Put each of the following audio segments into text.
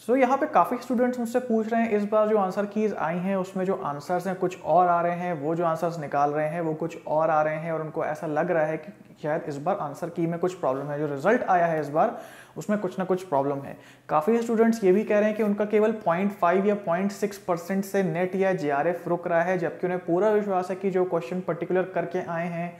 यहाँ पे काफ़ी स्टूडेंट्स मुझसे पूछ रहे हैं, इस बार जो आंसर कीज़ आई हैं उसमें जो आंसर्स हैं कुछ और आ रहे हैं, वो जो आंसर्स निकाल रहे हैं वो कुछ और आ रहे हैं, और उनको ऐसा लग रहा है कि शायद इस बार आंसर की में कुछ प्रॉब्लम है, जो रिजल्ट आया है इस बार उसमें कुछ ना कुछ प्रॉब्लम है। काफ़ी स्टूडेंट्स ये भी कह रहे हैं कि उनका केवल 0.5 या 0.6% से नेट या JRF रुक रहा है, जबकि उन्हें पूरा विश्वास है कि जो क्वेश्चन पर्टिकुलर करके आए हैं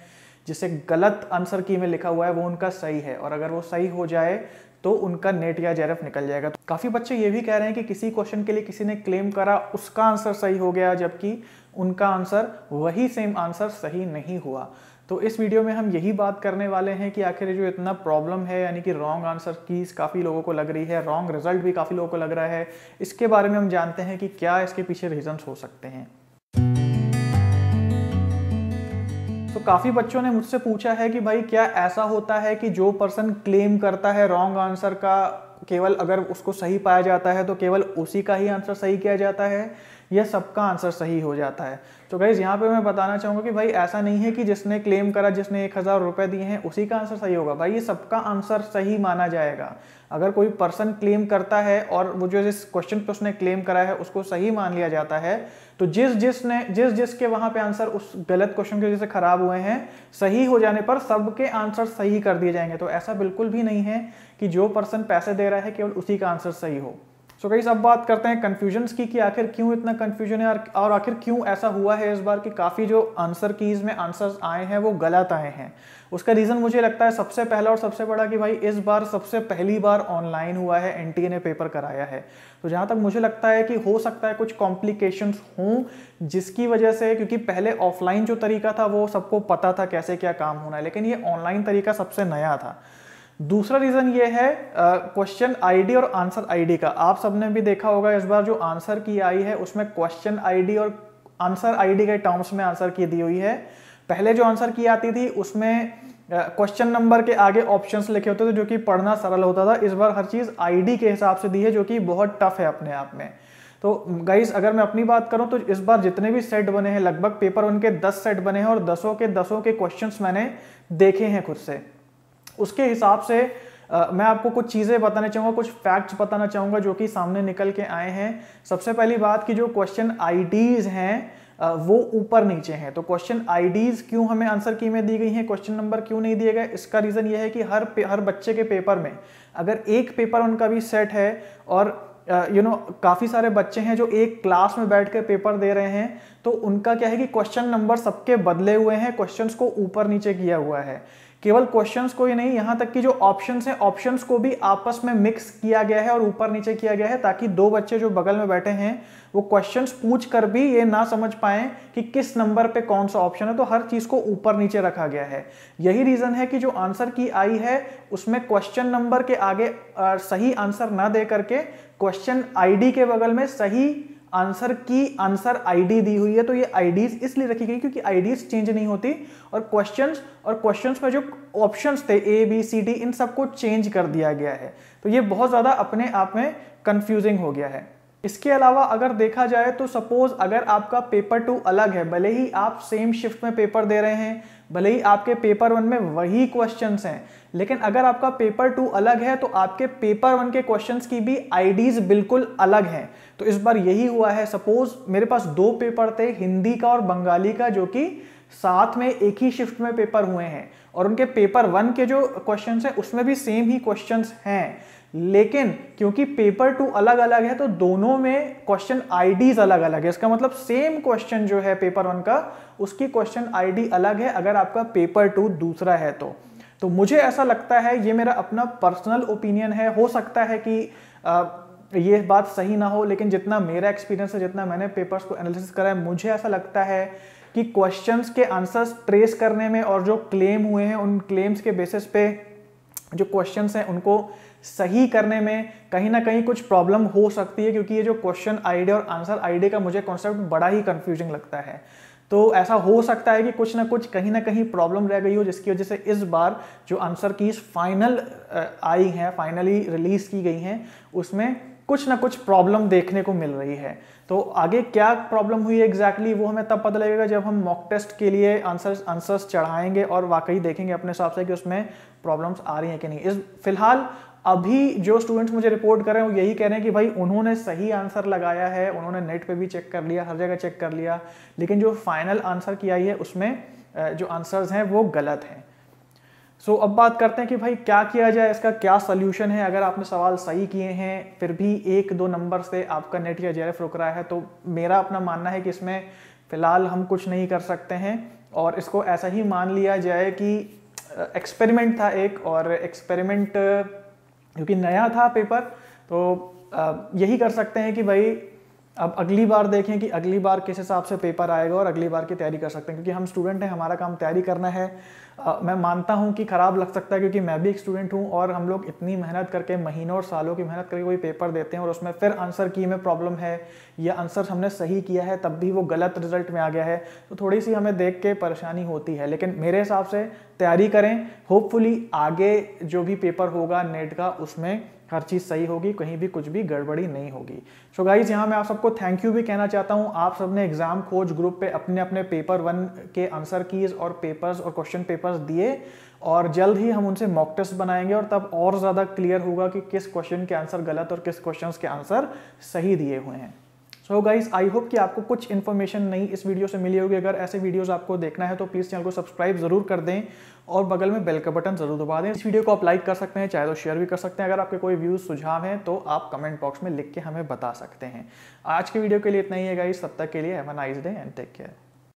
जिसे गलत आंसर की में लिखा हुआ है वो उनका सही है, और अगर वो सही हो जाए तो उनका नेट या JRF निकल जाएगा। तो काफ़ी बच्चे ये भी कह रहे हैं कि किसी क्वेश्चन के लिए किसी ने क्लेम करा, उसका आंसर सही हो गया, जबकि उनका आंसर वही सेम आंसर सही नहीं हुआ। तो इस वीडियो में हम यही बात करने वाले हैं कि आखिर जो इतना प्रॉब्लम है, यानी कि रॉन्ग आंसर कीज काफ़ी लोगों को लग रही है, रॉन्ग रिजल्ट भी काफ़ी लोगों को लग रहा है, इसके बारे में हम जानते हैं कि क्या इसके पीछे रीजंस हो सकते हैं। तो काफ़ी बच्चों ने मुझसे पूछा है कि भाई क्या ऐसा होता है कि जो पर्सन क्लेम करता है रॉन्ग आंसर का, केवल अगर उसको सही पाया जाता है तो केवल उसी का ही आंसर सही किया जाता है या सबका आंसर सही हो जाता है? तो गाइस यहाँ पे मैं बताना चाहूँगा कि भाई ऐसा नहीं है कि जिसने क्लेम करा, जिसने 1000 रुपये दिए हैं उसी का आंसर सही होगा। भाई ये सबका आंसर सही माना जाएगा। अगर कोई पर्सन क्लेम करता है और वो जो जिस क्वेश्चन पे उसने क्लेम करा है उसको सही मान लिया जाता है, तो जिसके वहां पे आंसर उस गलत क्वेश्चन की वजह से खराब हुए हैं, सही हो जाने पर सबके आंसर सही कर दिए जाएंगे। तो ऐसा बिल्कुल भी नहीं है कि जो पर्सन पैसे दे रहा है केवल उसी का आंसर सही हो। सो गाइस अब बात करते हैं कंफ्यूजन्स की कि आखिर क्यों इतना कंफ्यूजन है और आखिर क्यों ऐसा हुआ है इस बार कि काफ़ी जो आंसर कीज में आंसर्स आए हैं वो गलत आए हैं। उसका रीज़न मुझे लगता है सबसे पहला और सबसे बड़ा कि भाई इस बार सबसे पहली बार ऑनलाइन हुआ है, NTA ने पेपर कराया है। तो जहाँ तक मुझे लगता है कि हो सकता है कुछ कॉम्प्लिकेशंस हों जिसकी वजह से, क्योंकि पहले ऑफलाइन जो तरीका था वो सबको पता था कैसे क्या काम होना है, लेकिन ये ऑनलाइन तरीका सबसे नया था। दूसरा रीज़न ये है क्वेश्चन आईडी और आंसर आईडी का। आप सबने भी देखा होगा इस बार जो आंसर की आई है उसमें क्वेश्चन आईडी और आंसर आईडी के टर्म्स में आंसर की दी हुई है। पहले जो आंसर की आती थी उसमें क्वेश्चन नंबर के आगे ऑप्शंस लिखे होते थे जो कि पढ़ना सरल होता था। इस बार हर चीज़ आईडी के हिसाब से दी है जो कि बहुत टफ है अपने आप में। तो गाइस अगर मैं अपनी बात करूं तो इस बार जितने भी सेट बने हैं, लगभग पेपर उनके 10 सेट बने हैं और 10 के क्वेश्चंस मैंने देखे हैं खुद से। उसके हिसाब से मैं आपको कुछ चीज़ें बताना चाहूँगा, कुछ फैक्ट्स बताना चाहूँगा जो कि सामने निकल के आए हैं। सबसे पहली बात कि जो क्वेश्चन आईडीज़ हैं वो ऊपर नीचे हैं। तो क्वेश्चन आईडीज़ क्यों हमें आंसर की में दी गई हैं, क्वेश्चन नंबर क्यों नहीं दिए गए, इसका रीज़न ये है कि हर बच्चे के पेपर में अगर एक पेपर उनका भी सेट है और काफ़ी सारे बच्चे हैं जो एक क्लास में बैठ कर पेपर दे रहे हैं, तो उनका क्या है कि क्वेश्चन नंबर सबके बदले हुए हैं, क्वेश्चंस को ऊपर नीचे किया हुआ है। केवल क्वेश्चंस को ही नहीं, यहाँ तक कि जो ऑप्शंस हैं ऑप्शंस को भी आपस में मिक्स किया गया है और ऊपर नीचे किया गया है, ताकि दो बच्चे जो बगल में बैठे हैं वो क्वेश्चंस पूछ कर भी ये ना समझ पाएं कि किस नंबर पे कौन सा ऑप्शन है। तो हर चीज को ऊपर नीचे रखा गया है। यही रीजन है कि जो आंसर की आई है उसमें क्वेश्चन नंबर के आगे सही आंसर ना दे करके क्वेश्चन आईडी के बगल में सही आंसर की आंसर आईडी दी हुई है। तो ये आईडीज इसलिए रखी गई क्योंकि आईडीज चेंज नहीं होती, और क्वेश्चंस में जो ऑप्शंस थे ABCD इन सबको चेंज कर दिया गया है। तो ये बहुत ज्यादा अपने आप में कंफ्यूजिंग हो गया है। इसके अलावा अगर देखा जाए तो सपोज अगर आपका पेपर 2 अलग है, भले ही आप सेम शिफ्ट में पेपर दे रहे हैं, भले ही आपके पेपर 1 में वही क्वेश्चंस हैं, लेकिन अगर आपका पेपर 2 अलग है तो आपके पेपर 1 के क्वेश्चंस की भी आईडीज बिल्कुल अलग हैं। तो इस बार यही हुआ है। सपोज मेरे पास 2 पेपर थे, हिंदी का और बंगाली का, जो कि साथ में एक ही शिफ्ट में पेपर हुए हैं, और उनके पेपर 1 के जो क्वेश्चंस हैं उसमें भी सेम ही क्वेश्चंस हैं, लेकिन क्योंकि पेपर 2 अलग अलग है तो दोनों में क्वेश्चन आईडीज अलग अलग है। इसका मतलब सेम क्वेश्चन जो है पेपर 1 का, उसकी क्वेश्चन आईडी अलग है अगर आपका पेपर 2 दूसरा है तो मुझे ऐसा लगता है, ये मेरा अपना पर्सनल ओपिनियन है, हो सकता है कि ये बात सही ना हो, लेकिन जितना मेरा एक्सपीरियंस है, जितना मैंने पेपर्स को एनालिसिस करा है, मुझे ऐसा लगता है कि क्वेश्चंस के आंसर्स ट्रेस करने में और जो क्लेम हुए हैं उन क्लेम्स के बेसिस पे जो क्वेश्चंस हैं उनको सही करने में कहीं ना कहीं कुछ प्रॉब्लम हो सकती है, क्योंकि ये जो क्वेश्चन आईडी और आंसर आईडी का मुझे कॉन्सेप्ट बड़ा ही कंफ्यूजिंग लगता है। तो ऐसा हो सकता है कि कुछ ना कुछ कहीं ना कहीं प्रॉब्लम रह गई हो, जिसकी वजह से इस बार जो आंसर कीज फाइनल आई हैं, फाइनली रिलीज की गई हैं, उसमें कुछ ना कुछ प्रॉब्लम देखने को मिल रही है। तो आगे क्या प्रॉब्लम हुई एग्जैक्टली वो हमें तब पता लगेगा जब हम मॉक टेस्ट के लिए आंसर्स चढ़ाएंगे और वाकई देखेंगे अपने हिसाब से कि उसमें प्रॉब्लम्स आ रही हैं कि नहीं। फिलहाल अभी जो स्टूडेंट्स मुझे रिपोर्ट कर रहे हैं वो यही कह रहे हैं कि भाई उन्होंने सही आंसर लगाया है, उन्होंने नेट पे भी चेक कर लिया, हर जगह चेक कर लिया, लेकिन जो फाइनल आंसर की आई है उसमें जो आंसर्स हैं वो गलत हैं। सो अब बात करते हैं कि भाई क्या किया जाए, इसका क्या सोल्यूशन है। अगर आपने सवाल सही किए हैं फिर भी 1-2 नंबर से आपका नेट या जेआरएफ रुक रहा है, तो मेरा अपना मानना है कि इसमें फिलहाल हम कुछ नहीं कर सकते हैं और इसको ऐसा ही मान लिया जाए कि एक्सपेरिमेंट था एक, और एक्सपेरिमेंट क्योंकि नया था पेपर, तो यही कर सकते हैं कि भाई अब अगली बार देखें कि अगली बार किस हिसाब से पेपर आएगा और अगली बार की तैयारी कर सकते हैं, क्योंकि हम स्टूडेंट हैं, हमारा काम तैयारी करना है। मैं मानता हूं कि ख़राब लग सकता है क्योंकि मैं भी एक स्टूडेंट हूं और हम लोग इतनी मेहनत करके, महीनों और सालों की मेहनत करके कोई पेपर देते हैं और उसमें फिर आंसर की में प्रॉब्लम है या आंसर हमने सही किया है तब भी वो गलत रिजल्ट में आ गया है, तो थोड़ी सी हमें देख के परेशानी होती है। लेकिन मेरे हिसाब से तैयारी करें, होपफुली आगे जो भी पेपर होगा नेट का उसमें हर चीज़ सही होगी, कहीं भी कुछ भी गड़बड़ी नहीं होगी। सो गाइज, यहाँ मैं आप सबको थैंक यू भी कहना चाहता हूँ। आप सबने एग्जाम खोज ग्रुप पे अपने अपने पेपर 1 के आंसर कीज और पेपर्स और क्वेश्चन पेपर्स दिए और जल्द ही हम उनसे मॉक टेस्ट बनाएंगे और तब और ज़्यादा क्लियर होगा कि किस क्वेश्चन के आंसर गलत और किस क्वेश्चन के आंसर सही दिए हुए हैं। सो गाइज, आई होप कि आपको कुछ इन्फॉर्मेशन नई इस वीडियो से मिली होगी। अगर ऐसे वीडियोस आपको देखना है तो प्लीज़ चैनल को सब्सक्राइब जरूर कर दें और बगल में बेल का बटन जरूर दबा दें। इस वीडियो को आप लाइक कर सकते हैं, चाहे तो शेयर भी कर सकते हैं। अगर आपके कोई व्यूज सुझाव हैं तो आप कमेंट बॉक्स में लिख के हमें बता सकते हैं। आज के वीडियो के लिए इतना ही है गाइज, तब तक के लिए have a nice day and take care.